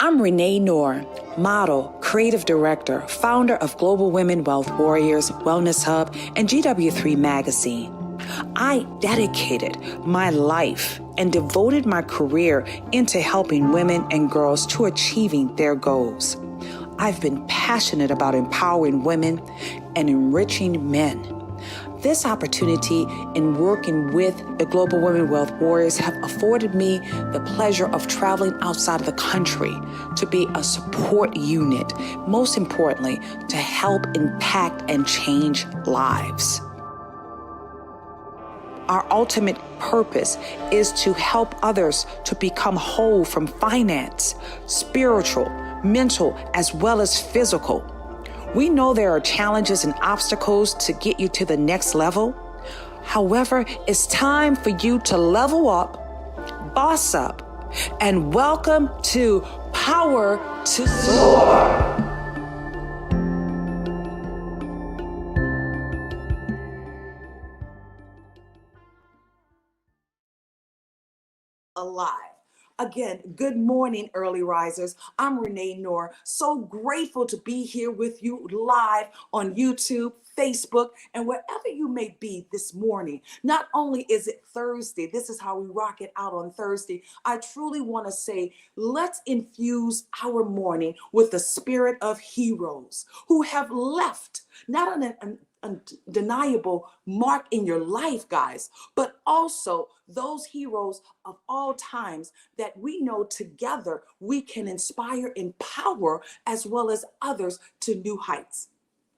I'm Renee Knorr, model, creative director, founder of Global Women Wealth Warriors, Wellness Hub, and GW3 Magazine. I dedicated my life and devoted my career into helping women and girls to achieving their goals. I've been passionate about empowering women and enriching men. This opportunity in working with the Global Women Wealth Warriors have afforded me the pleasure of traveling outside of the country to be a support unit, most importantly, to help impact and change lives. Our ultimate purpose is to help others to become whole from finance, spiritual, mental, as well as physical. We know there are challenges and obstacles to get you to the next level. However, it's time for you to level up, boss up, and welcome to Power to Soar. Alive. Again, good morning, early risers. I'm Renee Knorr. So grateful to be here with you live on YouTube, Facebook, and wherever you may be this morning. Not only is it Thursday, this is how we rock it out on Thursday. I truly want to say, let's infuse our morning with the spirit of heroes who have left not an undeniable mark in your life, guys, but also those heroes of all times that we know together we can inspire, empower, as well as others to new heights.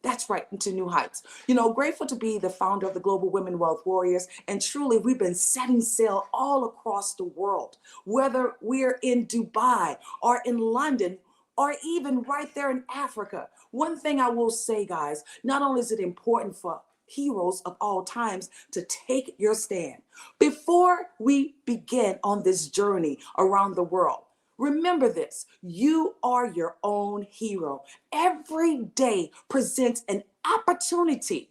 That's right, into new heights. You know, grateful to be the founder of the Global Women Wealth Warriors. And truly, we've been setting sail all across the world, whether we're in Dubai or in London, or even right there in Africa. One thing I will say, guys, not only is it important for heroes of all times to take your stand. Before we begin on this journey around the world, remember this: you are your own hero. Every day presents an opportunity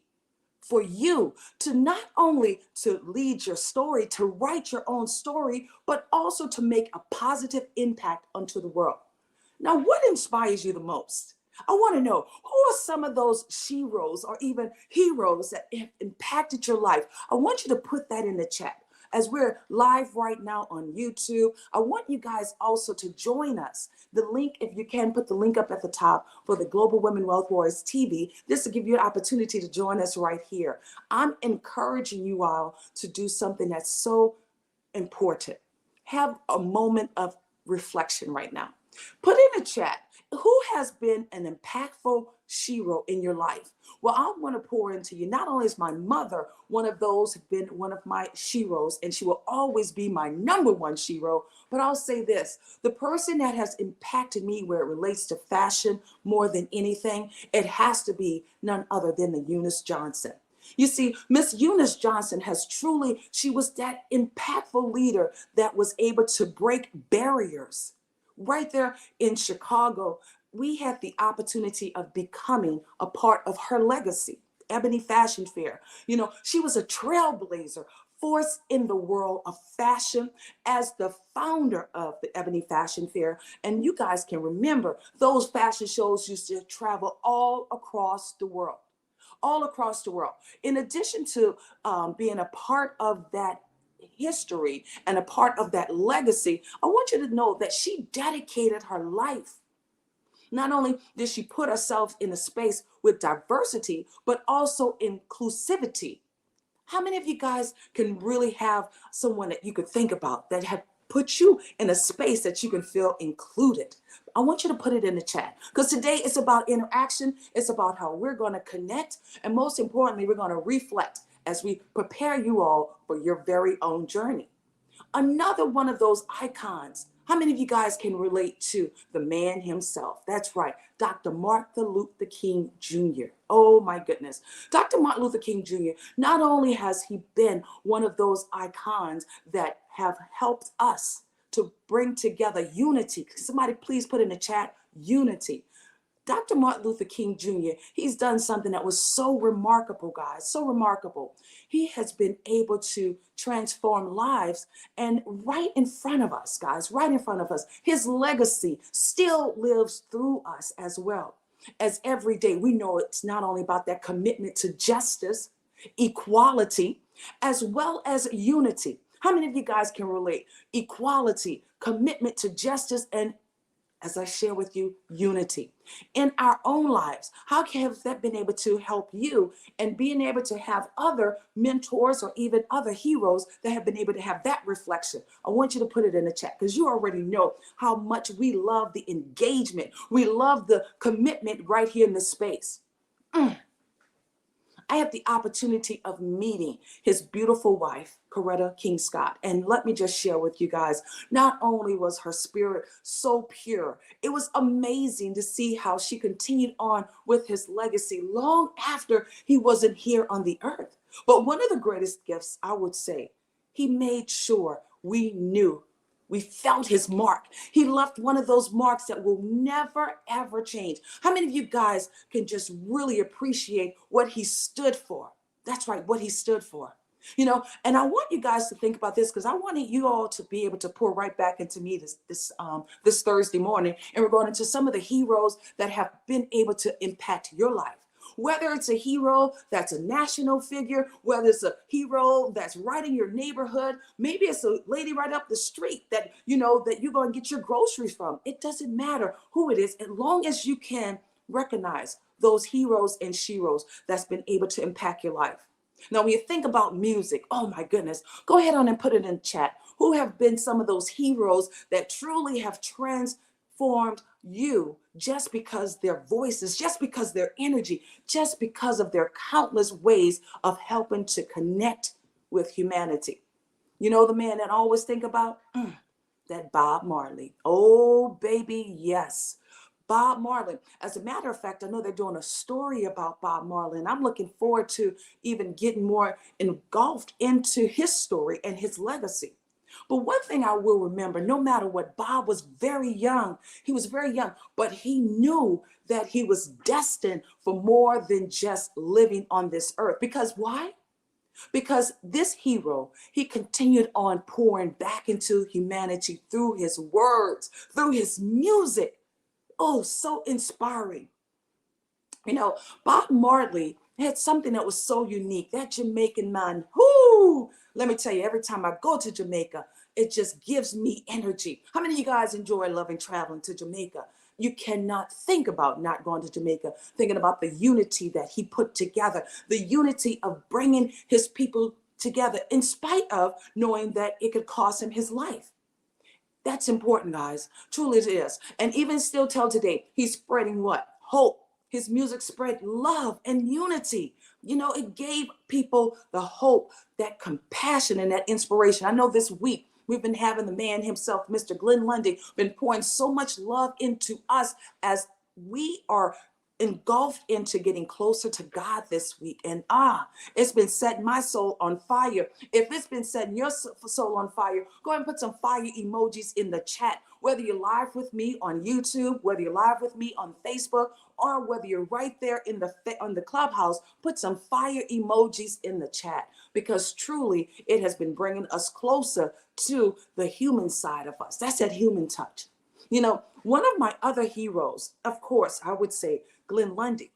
for you to not only to lead your story, to write your own story, but also to make a positive impact onto the world. Now, what inspires you the most? I want to know, who are some of those sheroes or even heroes that have impacted your life? I want you to put that in the chat. As we're live right now on YouTube, I want you guys also to join us. The link, if you can, put the link up at the top for the Global Women Wealth Warriors TV. This will give you an opportunity to join us right here. I'm encouraging you all to do something that's so important. Have a moment of reflection right now. Put in the chat, who has been an impactful shero in your life? Well, I want to pour into you. Not only is my mother one of those who've been one of my sheroes, and she will always be my number one shero, but I'll say this: the person that has impacted me where it relates to fashion more than anything, it has to be none other than the Eunice Johnson. You see, Miss Eunice Johnson she was that impactful leader that was able to break barriers. Right there in Chicago, we had the opportunity of becoming a part of her legacy, Ebony Fashion Fair. You know, she was a trailblazer, force in the world of fashion as the founder of the Ebony Fashion Fair. And you guys can remember those fashion shows used to travel all across the world. All across the world. In addition to being a part of that history and a part of that legacy, I want you to know that she dedicated her life. Not only did she put herself in a space with diversity, but also inclusivity. How many of you guys can really have someone that you could think about that have put you in a space that you can feel included? I want you to put it in the chat, because today it's about interaction. It's about how we're going to connect. And most importantly, we're going to reflect as we prepare you all for your very own journey. Another one of those icons. How many of you guys can relate to the man himself? That's right, Dr. Martin Luther King Jr. Oh my goodness. Dr. Martin Luther King Jr., not only has he been one of those icons that have helped us to bring together unity. Somebody please put in the chat, unity. Dr. Martin Luther King Jr., he's done something that was so remarkable, guys, so remarkable. He has been able to transform lives, and right in front of us, guys, right in front of us, his legacy still lives through us as well. As every day, we know it's not only about that commitment to justice, equality, as well as unity. How many of you guys can relate? Equality, commitment to justice, and as I share with you, unity in our own lives. How have that been able to help you and being able to have other mentors or even other heroes that have been able to have that reflection? I want you to put it in the chat because you already know how much we love the engagement. We love the commitment right here in this space. I had the opportunity of meeting his beautiful wife, Coretta King Scott. And let me just share with you guys, not only was her spirit so pure, it was amazing to see how she continued on with his legacy long after he wasn't here on the earth. But one of the greatest gifts, I would say, he made sure we knew. We felt his mark. He left one of those marks that will never, ever change. How many of you guys can just really appreciate what he stood for? That's right, what he stood for. You know, and I want you guys to think about this because I wanted you all to be able to pour right back into me this Thursday morning. And we're going into some of the heroes that have been able to impact your life. Whether it's a hero that's a national figure, whether it's a hero that's right in your neighborhood, maybe it's a lady right up the street that you know that you're going to get your groceries from. It doesn't matter who it is, as long as you can recognize those heroes and sheroes that's been able to impact your life. Now, when you think about music, oh my goodness, go ahead on and put it in chat. Who have been some of those heroes that truly have transformed you just because their voices, just because their energy, just because of their countless ways of helping to connect with humanity? You know the man that I always think about? That Bob Marley. Oh, baby, yes. Bob Marley. As a matter of fact, I know they're doing a story about Bob Marley, and I'm looking forward to even getting more engulfed into his story and his legacy. But one thing I will remember, no matter what, Bob was very young. He was very young, but he knew that he was destined for more than just living on this earth. Because why? Because this hero, he continued on pouring back into humanity through his words, through his music. Oh, so inspiring. You know, Bob Marley had something that was so unique. That Jamaican man, whoo, let me tell you, every time I go to Jamaica, it just gives me energy. How many of you guys enjoy loving traveling to Jamaica? You cannot think about not going to Jamaica, thinking about the unity that he put together, the unity of bringing his people together in spite of knowing that it could cost him his life. That's important, guys. Truly it is. And even still till today, he's spreading what? Hope. His music spread love and unity. You know, it gave people the hope, that compassion, and that inspiration. I know this week we've been having the man himself, Mr. Glenn Lundy, been pouring so much love into us as we are engulfed into getting closer to God this week. And it's been setting my soul on fire. If it's been setting your soul on fire, go ahead and put some fire emojis in the chat. Whether you're live with me on YouTube, whether you're live with me on Facebook, or whether you're right there in on the clubhouse, put some fire emojis in the chat, because truly it has been bringing us closer to the human side of us. That's that human touch. You know, one of my other heroes, of course, I would say Glenn Lundy.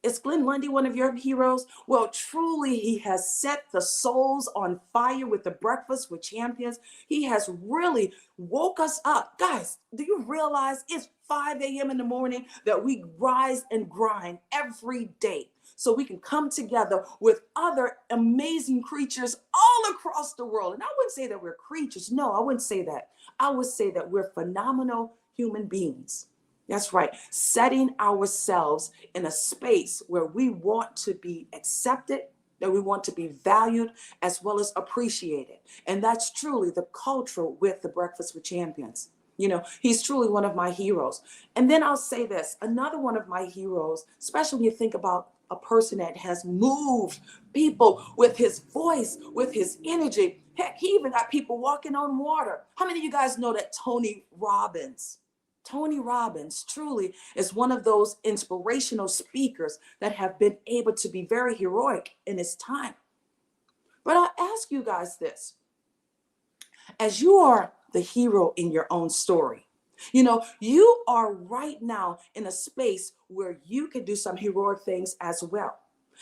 Is Glenn Lundy one of your heroes? Well, truly, he has set the souls on fire with the Breakfast with Champions. He has really woke us up. Guys, do you realize it's 5 a.m. in the morning that we rise and grind every day so we can come together with other amazing creatures all across the world? And I wouldn't say that we're creatures. No, I wouldn't say that. I would say that we're phenomenal human beings. That's right. Setting ourselves in a space where we want to be accepted, that we want to be valued, as well as appreciated. And that's truly the culture with the Breakfast with Champions. You know, he's truly one of my heroes. And then I'll say this, another one of my heroes, especially when you think about a person that has moved people with his voice, with his energy. Heck, he even got people walking on water. How many of you guys know that Tony Robbins? Tony Robbins truly is one of those inspirational speakers that have been able to be very heroic in his time. But I'll ask you guys this. As you are the hero in your own story, you are right now in a space where you can do some heroic things as well.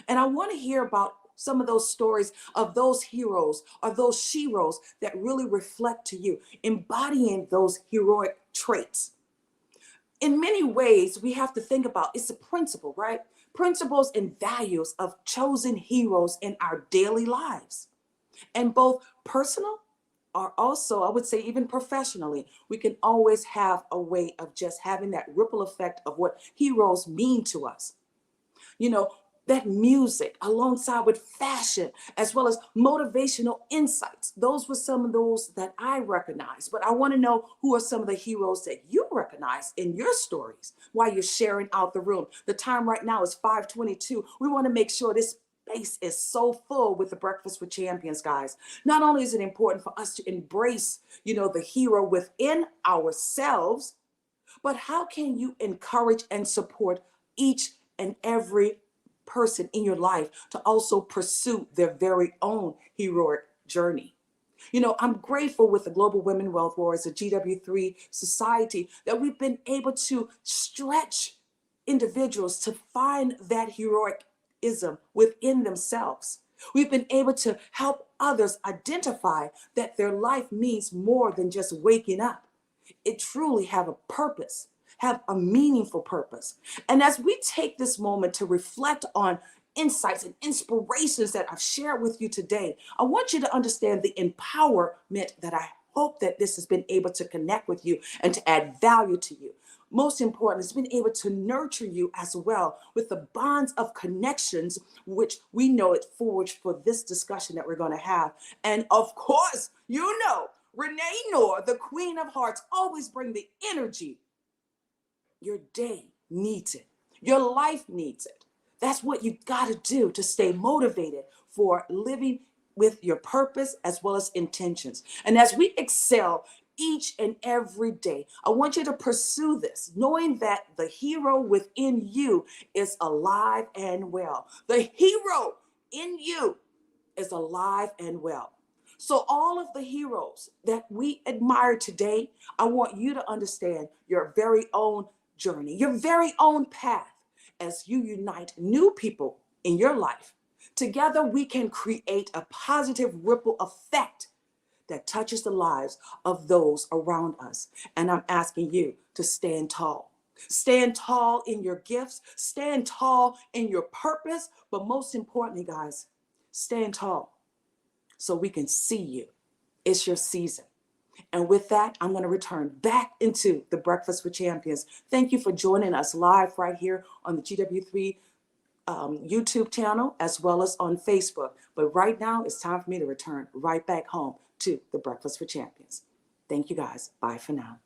And I want to hear about some of those stories of those heroes or those sheroes that really reflect to you, embodying those heroic traits. In many ways, we have to think about it's a principle, right? Principles and values of chosen heroes in our daily lives. And both personal or also, I would say, even professionally, we can always have a way of just having that ripple effect of what heroes mean to us. You know, that music alongside with fashion, as well as motivational insights. Those were some of those that I recognize. But I want to know who are some of the heroes that you recognize in your stories while you're sharing out the room. The time right now is 5:22. We want to make sure this space is so full with the Breakfast with Champions, guys. Not only is it important for us to embrace, the hero within ourselves, but how can you encourage and support each and every person in your life to also pursue their very own heroic journey? I'm grateful with the Global Women Wealth Warriors, the GW3 Society, that we've been able to stretch individuals to find that heroicism within themselves. We've been able to help others identify that their life means more than just waking up. It truly have a purpose, have a meaningful purpose. And as we take this moment to reflect on insights and inspirations that I've shared with you today, I want you to understand the empowerment that I hope that this has been able to connect with you and to add value to you. Most important, it's been able to nurture you as well with the bonds of connections, which we know it forged for this discussion that we're going to have. And of course, Renee Knorr, the Queen of Hearts, always bring the energy. Your day needs it. Your life needs it. That's what you got to do to stay motivated for living with your purpose as well as intentions. And as we excel each and every day, I want you to pursue this, knowing that the hero within you is alive and well. The hero in you is alive and well. So all of the heroes that we admire today, I want you to understand your very own journey, your very own path as you unite new people in your life. Together, we can create a positive ripple effect that touches the lives of those around us. And I'm asking you to stand tall. Stand tall in your gifts, stand tall in your purpose, but most importantly, guys, stand tall so we can see you. It's your season. And with that, I'm going to return back into the Breakfast with Champions. Thank you for joining us live right here on the GW3 YouTube channel, as well as on Facebook. But right now, it's time for me to return right back home to the Breakfast with Champions. Thank you, guys. Bye for now.